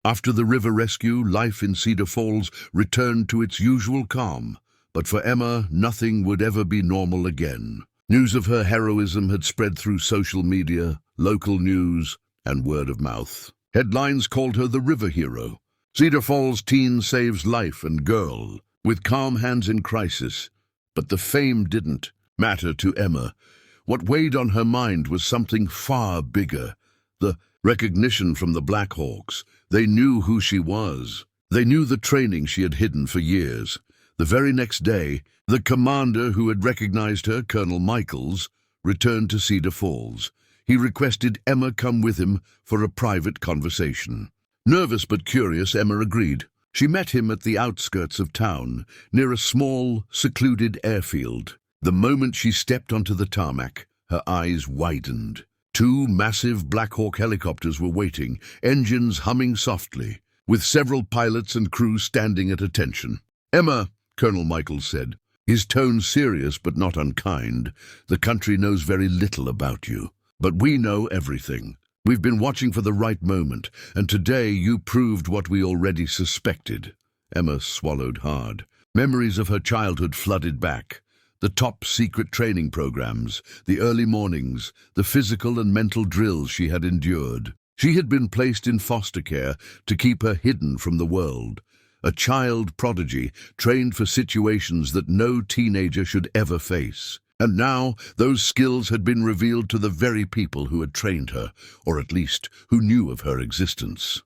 After the river rescue, life in Cedar Falls returned to its usual calm. But for Emma, nothing would ever be normal again. News of her heroism had spread through social media, local news, and word of mouth. Headlines called her the river hero. Cedar Falls teen saves life and girl, with calm hands in crisis. But the fame didn't matter to Emma. What weighed on her mind was something far bigger. The recognition from the Blackhawks. They knew who she was. They knew the training she had hidden for years. The very next day, the commander who had recognized her, Colonel Michaels, returned to Cedar Falls. He requested Emma come with him for a private conversation. Nervous but curious, Emma agreed. She met him at the outskirts of town, near a small, secluded airfield. The moment she stepped onto the tarmac, her eyes widened. Two massive Black Hawk helicopters were waiting, engines humming softly, with several pilots and crew standing at attention. "Emma," Colonel Michaels said, his tone serious but not unkind, "the country knows very little about you. But we know everything. We've been watching for the right moment, and today you proved what we already suspected." Emma swallowed hard. Memories of her childhood flooded back. The top-secret training programs, the early mornings, the physical and mental drills she had endured. She had been placed in foster care to keep her hidden from the world. A child prodigy, trained for situations that no teenager should ever face. And now, those skills had been revealed to the very people who had trained her, or at least who knew of her existence.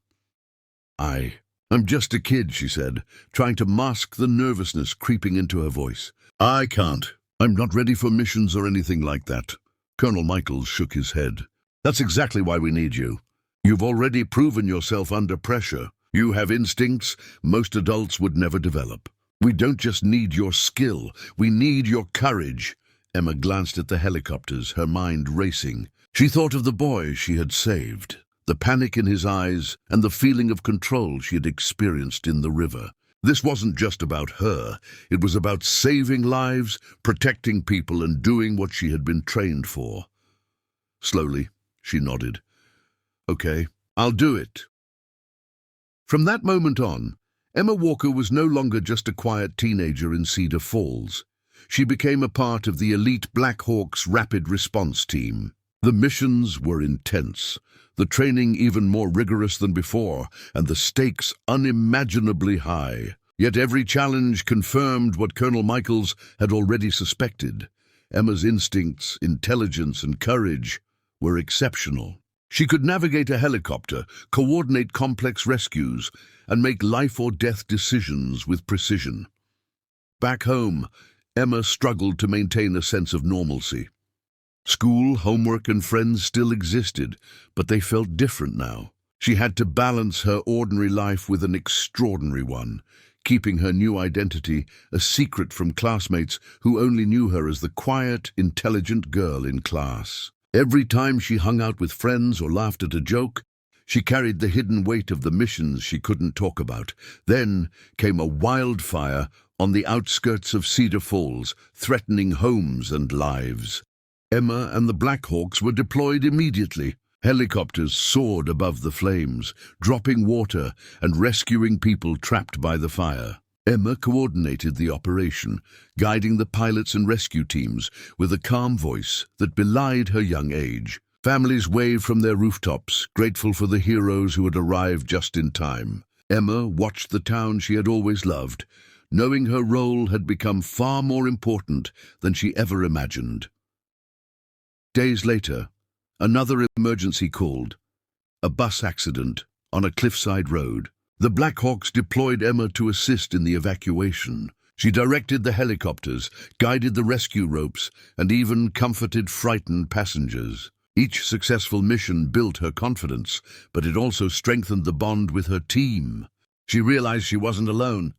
I'm just a kid," she said, trying to mask the nervousness creeping into her voice. "I can't. I'm not ready for missions or anything like that." Colonel Michaels shook his head. "That's exactly why we need you. You've already proven yourself under pressure. You have instincts most adults would never develop. We don't just need your skill, we need your courage." Emma glanced at the helicopters, her mind racing. She thought of the boy she had saved, the panic in his eyes, and the feeling of control she had experienced in the river. This wasn't just about her. It was about saving lives, protecting people, and doing what she had been trained for. Slowly, she nodded. "Okay, I'll do it." From that moment on, Emma Walker was no longer just a quiet teenager in Cedar Falls. She became a part of the elite Black Hawks Rapid Response Team. The missions were intense, the training even more rigorous than before, and the stakes unimaginably high. Yet every challenge confirmed what Colonel Michaels had already suspected. Emma's instincts, intelligence, and courage were exceptional. She could navigate a helicopter, coordinate complex rescues, and make life-or-death decisions with precision. Back home, Emma struggled to maintain a sense of normalcy. School, homework, and friends still existed, but they felt different now. She had to balance her ordinary life with an extraordinary one, keeping her new identity a secret from classmates who only knew her as the quiet, intelligent girl in class. Every time she hung out with friends or laughed at a joke, she carried the hidden weight of the missions she couldn't talk about. Then came a wildfire on the outskirts of Cedar Falls, threatening homes and lives. Emma and the Blackhawks were deployed immediately. Helicopters soared above the flames, dropping water and rescuing people trapped by the fire. Emma coordinated the operation, guiding the pilots and rescue teams with a calm voice that belied her young age. Families waved from their rooftops, grateful for the heroes who had arrived just in time. Emma watched the town she had always loved, knowing her role had become far more important than she ever imagined. Days later, another emergency called. A bus accident on a cliffside road. The Blackhawks deployed Emma to assist in the evacuation. She directed the helicopters, guided the rescue ropes, and even comforted frightened passengers. Each successful mission built her confidence, but it also strengthened the bond with her team. She realized she wasn't alone.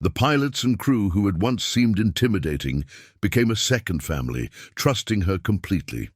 The pilots and crew who had once seemed intimidating became a second family, trusting her completely.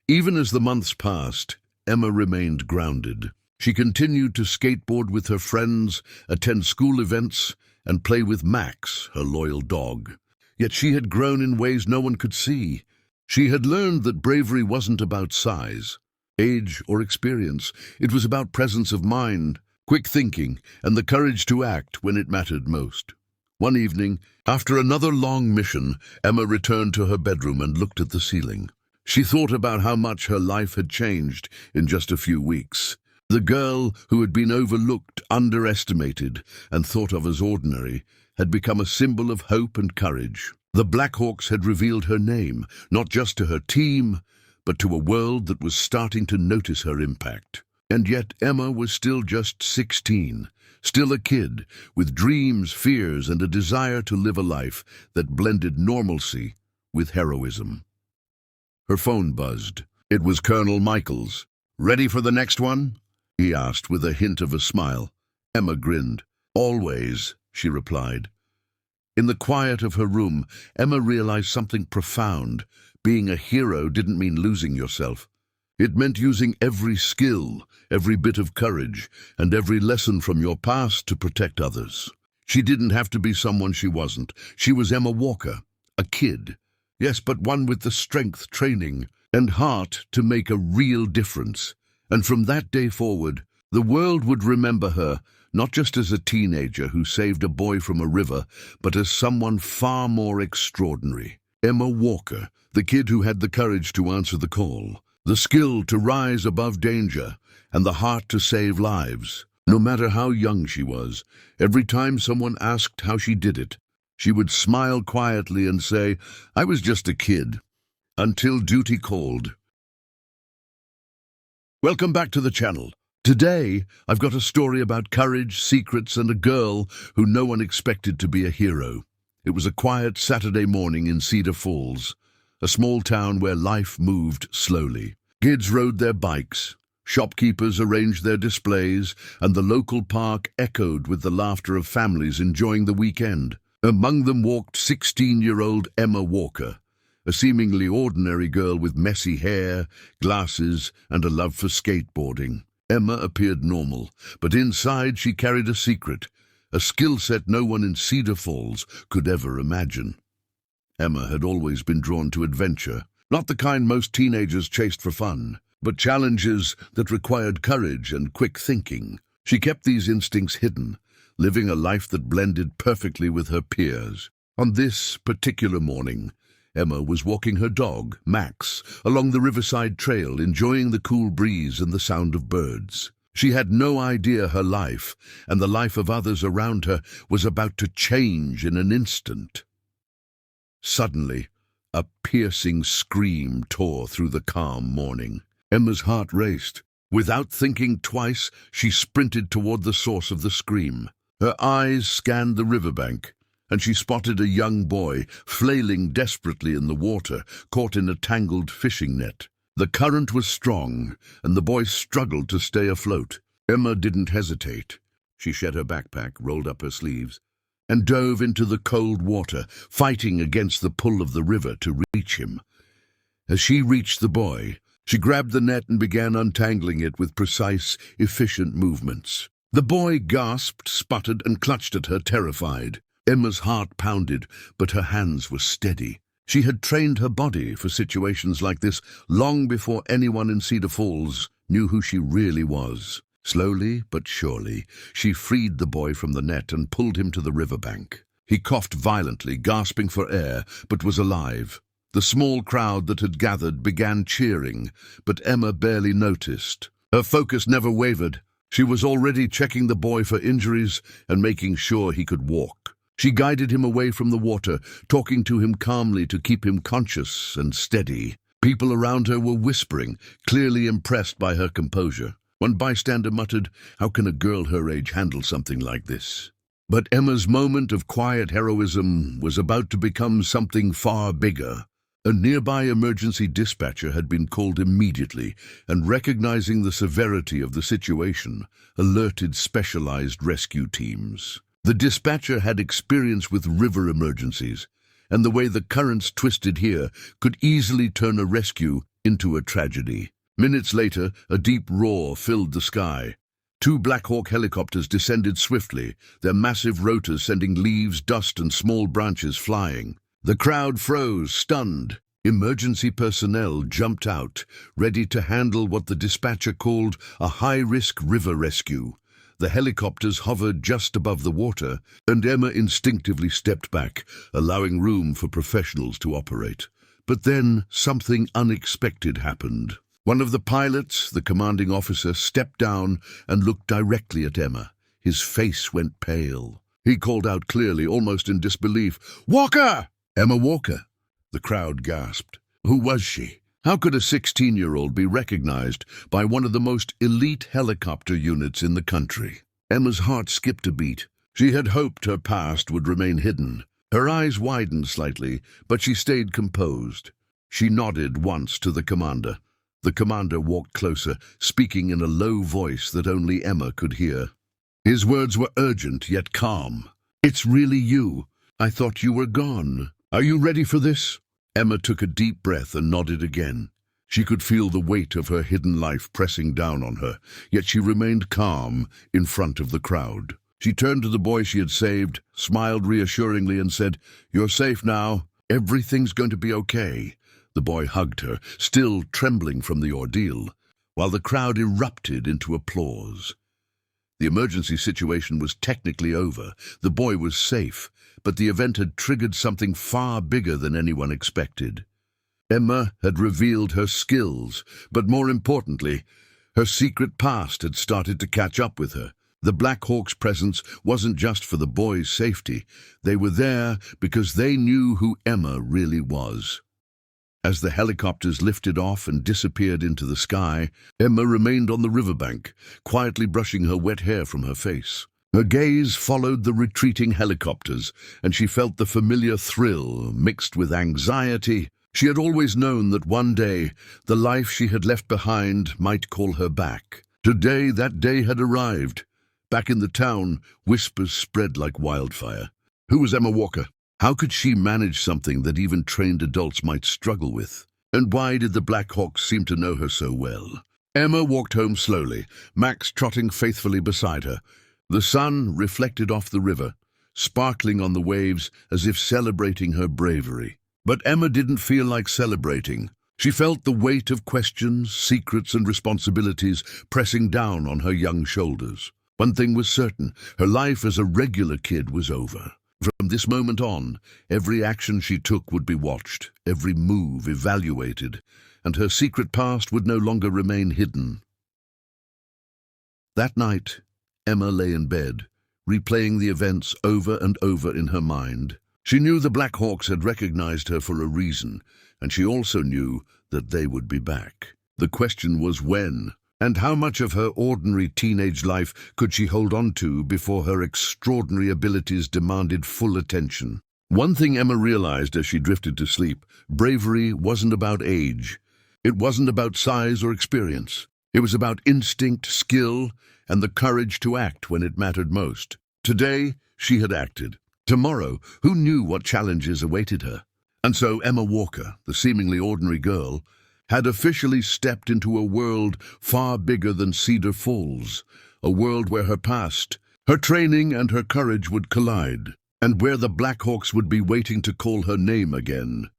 Even as the months passed, Emma remained grounded. She continued to skateboard with her friends, attend school events, and play with Max, her loyal dog. Yet she had grown in ways no one could see. She had learned that bravery wasn't about size, age, or experience. It was about presence of mind, quick thinking, and the courage to act when it mattered most. One evening, after another long mission, Emma returned to her bedroom and looked at the ceiling. She thought about how much her life had changed in just a few weeks. The girl who had been overlooked, underestimated, and thought of as ordinary had become a symbol of hope and courage. The Blackhawks had revealed her name, not just to her team, but to a world that was starting to notice her impact. And yet Emma was still just 16, still a kid, with dreams, fears, and a desire to live a life that blended normalcy with heroism. Her phone buzzed. It was Colonel Michaels. "Ready for the next one?" he asked with a hint of a smile. Emma grinned. "Always," she replied. In the quiet of her room, Emma realized something profound. Being a hero didn't mean losing yourself. It meant using every skill, every bit of courage, and every lesson from your past to protect others. She didn't have to be someone she wasn't. She was Emma Walker, a kid. Yes, but one with the strength, training, and heart to make a real difference. And from that day forward, the world would remember her, not just as a teenager who saved a boy from a river, but as someone far more extraordinary. Emma Walker, the kid who had the courage to answer the call, the skill to rise above danger, and the heart to save lives. No matter how young she was, every time someone asked how she did it, she would smile quietly and say, "I was just a kid," until duty called. Welcome back to the channel. Today, I've got a story about courage, secrets, and a girl who no one expected to be a hero. It was a quiet Saturday morning in Cedar Falls, a small town where life moved slowly. Kids rode their bikes, shopkeepers arranged their displays, and the local park echoed with the laughter of families enjoying the weekend. Among them walked 16-year-old Emma Walker, a seemingly ordinary girl with messy hair, glasses, and a love for skateboarding. Emma appeared normal, but inside she carried a secret, a skill set no one in Cedar Falls could ever imagine. Emma had always been drawn to adventure, not the kind most teenagers chased for fun, but challenges that required courage and quick thinking. She kept these instincts hidden, living a life that blended perfectly with her peers. On this particular morning, Emma was walking her dog, Max, along the riverside trail, enjoying the cool breeze and the sound of birds. She had no idea her life, and the life of others around her, was about to change in an instant. Suddenly, a piercing scream tore through the calm morning. Emma's heart raced. Without thinking twice, she sprinted toward the source of the scream. Her eyes scanned the riverbank, and she spotted a young boy flailing desperately in the water, caught in a tangled fishing net. The current was strong, and the boy struggled to stay afloat. Emma didn't hesitate. She shed her backpack, rolled up her sleeves, and dove into the cold water, fighting against the pull of the river to reach him. As she reached the boy, she grabbed the net and began untangling it with precise, efficient movements. The boy gasped, sputtered, and clutched at her, terrified. Emma's heart pounded, but her hands were steady. She had trained her body for situations like this long before anyone in Cedar Falls knew who she really was. Slowly but surely, she freed the boy from the net and pulled him to the riverbank. He coughed violently, gasping for air, but was alive. The small crowd that had gathered began cheering, but Emma barely noticed. Her focus never wavered. She was already checking the boy for injuries and making sure he could walk. She guided him away from the water, talking to him calmly to keep him conscious and steady. People around her were whispering, clearly impressed by her composure. One bystander muttered, "How can a girl her age handle something like this?" But Emma's moment of quiet heroism was about to become something far bigger. A nearby emergency dispatcher had been called immediately, and recognizing the severity of the situation, alerted specialized rescue teams. The dispatcher had experience with river emergencies, and the way the currents twisted here could easily turn a rescue into a tragedy. Minutes later, a deep roar filled the sky. 2 Black Hawk helicopters descended swiftly, their massive rotors sending leaves, dust, and small branches flying. The crowd froze, stunned. Emergency personnel jumped out, ready to handle what the dispatcher called a high-risk river rescue. The helicopters hovered just above the water, and Emma instinctively stepped back, allowing room for professionals to operate. But then something unexpected happened. One of the pilots, the commanding officer, stepped down and looked directly at Emma. His face went pale. He called out clearly, almost in disbelief, "Walker!" Emma Walker. The crowd gasped. Who was she? How could a 16-year-old be recognized by one of the most elite helicopter units in the country? Emma's heart skipped a beat. She had hoped her past would remain hidden. Her eyes widened slightly, but she stayed composed. She nodded once to the commander. The commander walked closer, speaking in a low voice that only Emma could hear. His words were urgent, yet calm. "It's really you. I thought you were gone. Are you ready for this?" Emma took a deep breath and nodded again. She could feel the weight of her hidden life pressing down on her, yet she remained calm in front of the crowd. She turned to the boy she had saved, smiled reassuringly, and said, "You're safe now. Everything's going to be okay." The boy hugged her, still trembling from the ordeal, while the crowd erupted into applause. The emergency situation was technically over. The boy was safe, but the event had triggered something far bigger than anyone expected. Emma had revealed her skills, but more importantly, her secret past had started to catch up with her. The Black Hawk's presence wasn't just for the boy's safety. They were there because they knew who Emma really was. As the helicopters lifted off and disappeared into the sky, Emma remained on the riverbank, quietly brushing her wet hair from her face. Her gaze followed the retreating helicopters, and she felt the familiar thrill mixed with anxiety. She had always known that one day the life she had left behind might call her back. Today, that day had arrived. Back in the town, whispers spread like wildfire. Who was Emma Walker? How could she manage something that even trained adults might struggle with? And why did the Black Hawks seem to know her so well? Emma walked home slowly, Max trotting faithfully beside her. The sun reflected off the river, sparkling on the waves as if celebrating her bravery. But Emma didn't feel like celebrating. She felt the weight of questions, secrets, and responsibilities pressing down on her young shoulders. One thing was certain, her life as a regular kid was over. From this moment on, every action she took would be watched, every move evaluated, and her secret past would no longer remain hidden. That night, Emma lay in bed, replaying the events over and over in her mind. She knew the Black Hawks had recognized her for a reason, and she also knew that they would be back. The question was when, and how much of her ordinary teenage life could she hold on to before her extraordinary abilities demanded full attention. One thing Emma realized as she drifted to sleep: bravery wasn't about age. It wasn't about size or experience. It was about instinct, skill, and the courage to act when it mattered most. Today, she had acted. Tomorrow, who knew what challenges awaited her? And so Emma Walker, the seemingly ordinary girl, had officially stepped into a world far bigger than Cedar Falls, a world where her past, her training, and her courage would collide, and where the Black Hawks would be waiting to call her name again.